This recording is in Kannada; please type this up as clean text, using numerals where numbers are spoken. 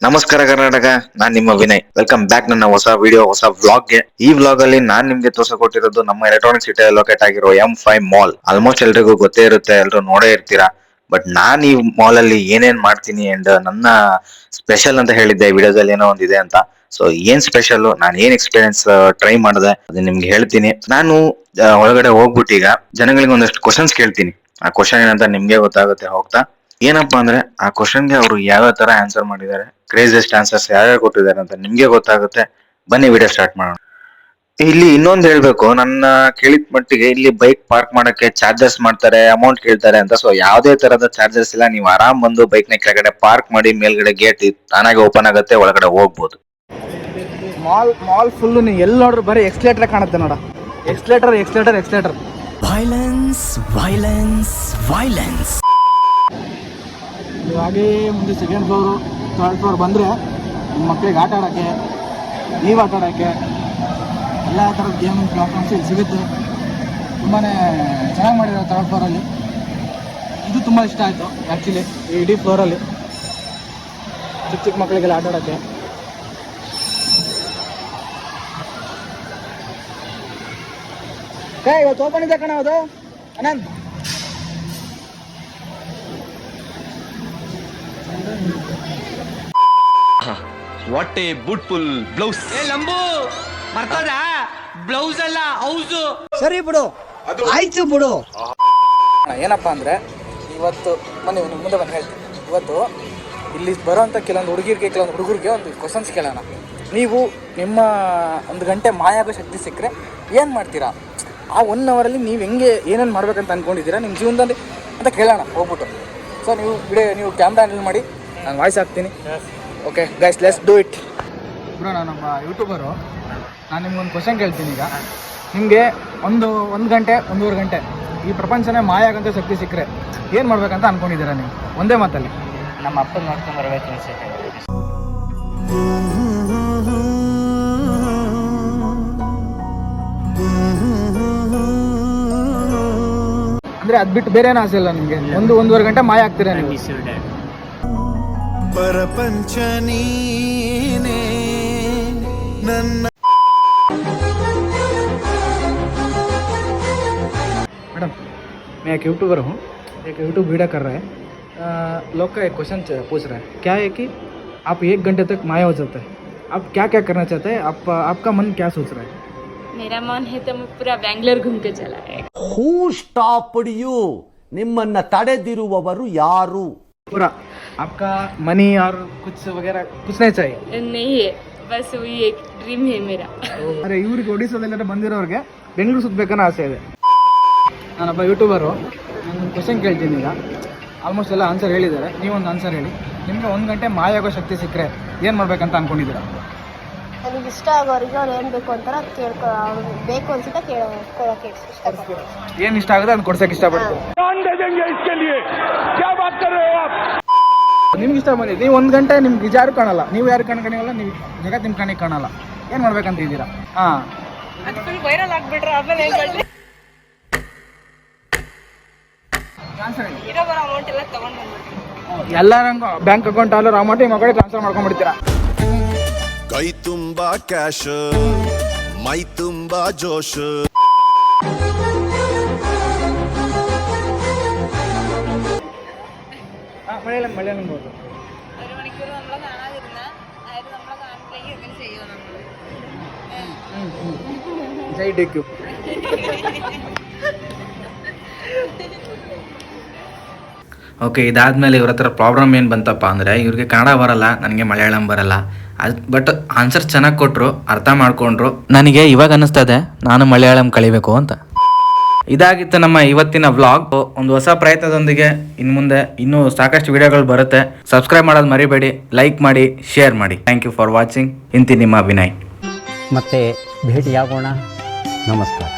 ನಮಸ್ಕಾರ ಕರ್ನಾಟಕ, ನಾನ್ ನಿಮ್ಮ ವಿನಯ್. ವೆಲ್ಕಮ್ ಬ್ಯಾಕ್ ನನ್ನ ಹೊಸ ವಿಡಿಯೋ, ಹೊಸ ವ್ಲಾಗ್ಗೆ. ಈ ವ್ಲಾಗ್ ಅಲ್ಲಿ ನಾನ್ ನಿಮ್ಗೆ ತೋರಿಸಿಕೊಟ್ಟಿರೋದು ನಮ್ಮ ಎಲೆಕ್ಟ್ರಾನಿಕ್ ಸಿಟಿ ಲೊಕೇಟ್ ಆಗಿರೋ M5 ಮಾಲ್. ಆಲ್ಮೋಸ್ಟ್ ಎಲ್ರಿಗೂ ಗೊತ್ತೇ ಇರುತ್ತೆ, ಎಲ್ರು ನೋಡೇ ಇರ್ತೀರಾ. ಬಟ್ ನಾನ್ ಈ ಮಾಲ್ ಅಲ್ಲಿ ಏನೇನ್ ಮಾಡ್ತೀನಿ ಅಂಡ್ ನನ್ನ ಸ್ಪೆಷಲ್ ಅಂತ ಹೇಳಿದ್ದೆ ವಿಡಿಯೋದಲ್ಲಿ ಏನೋ ಒಂದಿದೆ ಅಂತ. ಸೊ ಏನ್ ಸ್ಪೆಷಲ್, ನಾನ್ ಏನ್ ಎಕ್ಸ್ಪೀರಿಯನ್ಸ್ ಟ್ರೈ ಮಾಡಿದೆ ಅದನ್ನ ನಿಮ್ಗೆ ಹೇಳ್ತೀನಿ. ನಾನು ಒಳಗಡೆ ಹೋಗ್ಬಿಟ್ಟು ಈಗ ಜನಗಳಿಗೆ ಒಂದಷ್ಟು ಕ್ವಶನ್ಸ್ ಕೇಳ್ತೀನಿ. ಆ ಕ್ವಶನ್ ಏನಂತ ನಿಮ್ಗೆ ಗೊತ್ತಾಗುತ್ತೆ ಹೋಗ್ತಾ. ಏನಪ್ಪಾ ಅಂದ್ರೆ ಆ ಕ್ವಶನ್ಗೆ ಅವರು ಯಾವ್ಯಾವ ತರ ಆನ್ಸರ್ ಮಾಡಿದ್ದಾರೆ, ಕ್ರೇಜಿಯಸ್ಟ್ ಆನ್ಸರ್ಸ್ ಯಾವ್ಯಾವ ಕೊಟ್ಟಿದ್ದಾರೆ ಅಂತ ನಿಮ್ಗೆ ಗೊತ್ತಾಗುತ್ತೆ. ಬನ್ನಿ ವಿಡಿಯೋ ಸ್ಟಾರ್ಟ್ ಮಾಡೋಣ. ಇಲ್ಲಿ ಇನ್ನೊಂದು ಹೇಳ್ಬೇಕು, ನನ್ನ ಕೇಳಿದ ಮಟ್ಟಿಗೆ ಇಲ್ಲಿ ಬೈಕ್ ಪಾರ್ಕ್ ಮಾಡಕ್ಕೆ ಚಾರ್ಜಸ್ ಮಾಡ್ತಾರೆ, ಅಮೌಂಟ್ ಕೇಳ್ತಾರೆ ಅಂತ. ಸೊ ಯಾವ್ದೇ ತರದ ಚಾರ್ಜಸ್ ಇಲ್ಲ, ನೀವು ಆರಾಮ್ ಬಂದು ಬೈಕ್ ನ ಕೆಳಗಡೆ ಪಾರ್ಕ್ ಮಾಡಿ ಮೇಲ್ಗಡೆ ಗೇಟ್ ತಾನಾಗೆ ಓಪನ್ ಆಗುತ್ತೆ, ಒಳಗಡೆ ಹೋಗ್ಬೋದು. ಮಾಲ್ ಫುಲ್ ನೀವು ಎಲ್ಲಿ ನೋಡ್ರು ಬರೀ ಎಕ್ಸ್ಲೇಟರ್ ಕಾಣುತ್ತೆ ನೋಡ. Accelerator violence. ಹಾಗೇ ಮುಂದೆ ಸೆಕೆಂಡ್ ಫ್ಲೋರು, ಥರ್ಡ್ ಫ್ಲೋರ್ ಬಂದರೆ ನಿಮ್ಮ ಮಕ್ಕಳಿಗೆ ಆಟ ಆಡೋಕ್ಕೆ, ನೀವು ಆಟ ಆಡೋಕ್ಕೆ ಎಲ್ಲ ಥರದ ಗೇಮಿಂಗ್ ಪ್ಲಾಟ್ಫಾರ್ಮ್ಸ್ ಇಲ್ಲಿ ಸಿಗುತ್ತೆ. ತುಂಬಾ ಚೆನ್ನಾಗಿ ಮಾಡಿದ್ದಾರೆ ಥರ್ಡ್ ಫ್ಲೋರಲ್ಲಿ. ಇದು ತುಂಬ ಇಷ್ಟ ಆಯಿತು ಆ್ಯಕ್ಚುಲಿ. ಈ ಇಡೀ ಫ್ಲೋರಲ್ಲಿ ಚಿಕ್ಕ ಮಕ್ಕಳಿಗೆಲ್ಲ ಆಟ ಆಡೋಕ್ಕೆ. ಇವತ್ತು ಓಪನ್ ಇದೆ ಕಣ ಅದು Ananth. What a beautiful blouse. Lambu ಮರ್ತದ ಬ್ಲೌಸ್ ಅಲ್ಲ ಹೌಸು. ಸರಿ ಬಿಡು, ಆಯ್ತು ಬಿಡು. ಏನಪ್ಪ ಅಂದರೆ ಇವತ್ತು ಬನ್ನಿ ಮುಂದೆ ಬಂದು ಹೇಳ್ತೀನಿ. ಇವತ್ತು ಇಲ್ಲಿ ಬರೋಂಥ ಕೆಲವೊಂದು ಹುಡುಗರಿಗೆ ಒಂದು ಕ್ವಶನ್ಸ್ ಕೇಳೋಣ. ನೀವು ನಿಮ್ಮ 1 ಗಂಟೆ ಮಾಯಾಗೋ ಶಕ್ತಿ ಸಿಕ್ಕರೆ ಏನು ಮಾಡ್ತೀರಾ? ಆ 1 ಅವರಲ್ಲಿ ನೀವು ಹೆಂಗೆ ಏನೇನು ಮಾಡ್ಬೇಕಂತ ಅಂದ್ಕೊಂಡಿದ್ದೀರಾ ನಿಮ್ಮ ಜೀವನದಲ್ಲಿ ಅಂತ ಕೇಳೋಣ ಹೋಗ್ಬಿಟ್ಟು. ಸೊ ನೀವು ಕ್ಯಾಮ್ರಾ ಹ್ಯಾಂಡಲ್ ಮಾಡಿ, ನಾನು ವಾಯ್ಸ್ ಹಾಕ್ತೀನಿ. Okay guys, let's do it. Bro, ನಾನೊಬ್ಬ ಯೂಟ್ಯೂಬರು. ನಾನು ನಿಮ್ಗೊಂದು ಕ್ವಶನ್ ಕೇಳ್ತೀನಿ. ಈಗ ನಿಮಗೆ ಒಂದು ಗಂಟೆ 1.5 ಗಂಟೆ ಈ ಪ್ರಪಂಚನೇ ಮಾಯ ಆಗಂತ ಶಕ್ತಿ ಸಿಕ್ಕರೆ ಏನು ಮಾಡ್ಬೇಕಂತ ಅಂದ್ಕೊಂಡಿದ್ದೀರಾ ನೀವು? ಒಂದೇ ಮಾತಲ್ಲಿ. ನಮ್ಮ ಅಪ್ಪನ ನೋಡ್ಕೊಂಡು ಬರ್ಬೇಕು ಅನ್ಸುತ್ತೆ. ಅಂದರೆ ಅದು ಬಿಟ್ಟು ಬೇರೆ ಏನೂ ಆಸೆ ಇಲ್ಲ ನಿಮಗೆ? 1.5 ಗಂಟೆ ಮಾಯ ಆಗ್ತೀರಾ ನೀವು? ಪ್ರಪಂಚ ನೀನೇ ನನ್ನ. मैडम, मैं एक यूट्यूबर हूँ, एक यूट्यूब वीडियो कर रहा है. लोग का एक क्वेश्चन पूछ रहा है. क्या है कि आप 1 घंटे तक माया हो जाते हैं, आप क्या क्या करना चाहते हैं? आपका मन क्या सोच रहा है? मेरा मन है तो मैं पूरा बैंगलोर घूम के चला है. ಹೂ ಸ್ಟಾಪ್ಡ್ ಯು? ನಿಮ್ಮನ್ನ ತಡೆದಿರುವವರು ಯಾರು? पूरा आपका मनी और कुछ वगैरह कुछ नहीं चाहिए? नहीं है, बस वही एक ड्रीम है मेरा. ಅರೆ, ಇವ್ರಿಗೆ ಒಡಿಸ್ಸಾದೆಲ್ಲ ಬಂದಿರೋರಿಗೆ ಬೆಂಗಳೂರು ಸುತ್ತಬೇಕನ್ನೋ ಆಸೆ ಇದೆ. ನಾನೊಬ್ಬ ಯೂಟ್ಯೂಬರು. ನಾನು ಕ್ವಶನ್ ಕೇಳ್ತೀನಿ. ಈಗ ಆಲ್ಮೋಸ್ಟ್ ಎಲ್ಲ ಆನ್ಸರ್ ಹೇಳಿದ್ದಾರೆ, ನೀವೊಂದು ಆನ್ಸರ್ ಹೇಳಿ. ನಿಮಗೆ 1 ಗಂಟೆ ಮಾಯ ಆಗೋ ಶಕ್ತಿ ಸಿಕ್ಕರೆ ಏನು ಮಾಡ್ಬೇಕಂತ ಅಂದ್ಕೊಂಡಿದ್ದೀರಾ? ನನಗೆ ಇಷ್ಟ ಆಗೋರಿಗೆ ಅವ್ರು ಏನು ಬೇಕು ಅಂತಾರ ಅವ್ರು ಬೇಕು ಅನ್ಸುತ್ತೆ ಕೇಳೋಕ್ಕೆ ಇಷ್ಟಪಡ್ತೀನಿ. ಏನು ಇಷ್ಟ ಆಗುತ್ತೆ ಅದನ್ನ ಕೊಡ್ಸೋಕೆ ಇಷ್ಟಪಡ್ತೀನಿ. ನಿಮ್ಗೆ ಇಷ್ಟ ಬಂದಿದೆ. ನೀವು 1 ಗಂಟೆ ನಿಮ್ಗೆ ಯಾರು ಕಾಣಲ್ಲ, ನೀವು ಯಾರು ಕಾಣಲ್ಲ, ನೀವು ಜಗತ್ತು ನಿಮ್ಮ ಕಣ್ಣಿಗೆ ಕಾಣಲ್ಲ. ಏನು ಮಾಡ್ಬೇಕಂತ ಇದ್ದೀರಾ? ಹಾಂ, ಅದು ಫುಲ್ ವೈರಲ್ ಆಗಿಬಿಟ್ರೆ ಆಮೇಲೆ ಏನು ಮಾಡಲಿ? ಇರೋ ಬರೋ ಅಮೌಂಟ್ ಎಲ್ಲ ತೊಗೊಂಡು ಬಂದ್ಬಿಡ್ತೀನಿ. ಎಲ್ಲರಂಗೂ ಬ್ಯಾಂಕ್ ಅಕೌಂಟ್ ಅಲ್ಲೂ ಅಮೌಂಟ್ ಈ ಮಕ್ಕಳಿಗೆ ಟ್ರಾನ್ಸ್ಫರ್ ಮಾಡ್ಕೊಂಡ್ಬಿಡ್ತೀರಾ. ಕೈ ತುಂಬಾ ಕ್ಯಾಶ್, ಮೈ ತುಂಬಾ ಜೋಶ್. മലയാളം പോകും. ഒരു മണിക്കൂർ നമ്മളെ കാണാതിരുന്ന അതായത് നമ്മളെ കാണിലേക്ക് ഇങ്ങനെ ചെയ്യുമോ നമ്മൾ? ജൈഡേക്കു. ಓಕೆ, ಇದಾದಮೇಲೆ ಇವ್ರ ಹತ್ರ ಪ್ರಾಬ್ಲಮ್ ಏನು ಬಂತಪ್ಪ ಅಂದರೆ ಇವ್ರಿಗೆ ಕನ್ನಡ ಬರಲ್ಲ, ನನಗೆ ಮಲಯಾಳಂ ಬರಲ್ಲ. ಬಟ್ ಆನ್ಸರ್ ಚೆನ್ನಾಗಿ ಕೊಟ್ಟರು, ಅರ್ಥ ಮಾಡ್ಕೊಂಡ್ರು. ನನಗೆ ಇವಾಗ ಅನ್ನಿಸ್ತದೆ ನಾನು ಮಲಯಾಳಂ ಕಲಿಬೇಕು ಅಂತ. ಇದಾಗಿತ್ತು ನಮ್ಮ ಇವತ್ತಿನ ವ್ಲಾಗ್. ಒಂದು ಹೊಸ ಪ್ರಯತ್ನದೊಂದಿಗೆ ಇನ್ನು ಮುಂದೆ ಇನ್ನೂ ಸಾಕಷ್ಟು ವಿಡಿಯೋಗಳು ಬರುತ್ತೆ. ಸಬ್ಸ್ಕ್ರೈಬ್ ಮಾಡೋದು ಮರಿಬೇಡಿ, ಲೈಕ್ ಮಾಡಿ, ಶೇರ್ ಮಾಡಿ. Thank you for watching. ಇಂತಿ ನಿಮ್ಮ ವಿನಯ್. ಮತ್ತೆ ಭೇಟಿಯಾಗೋಣ. ನಮಸ್ಕಾರ.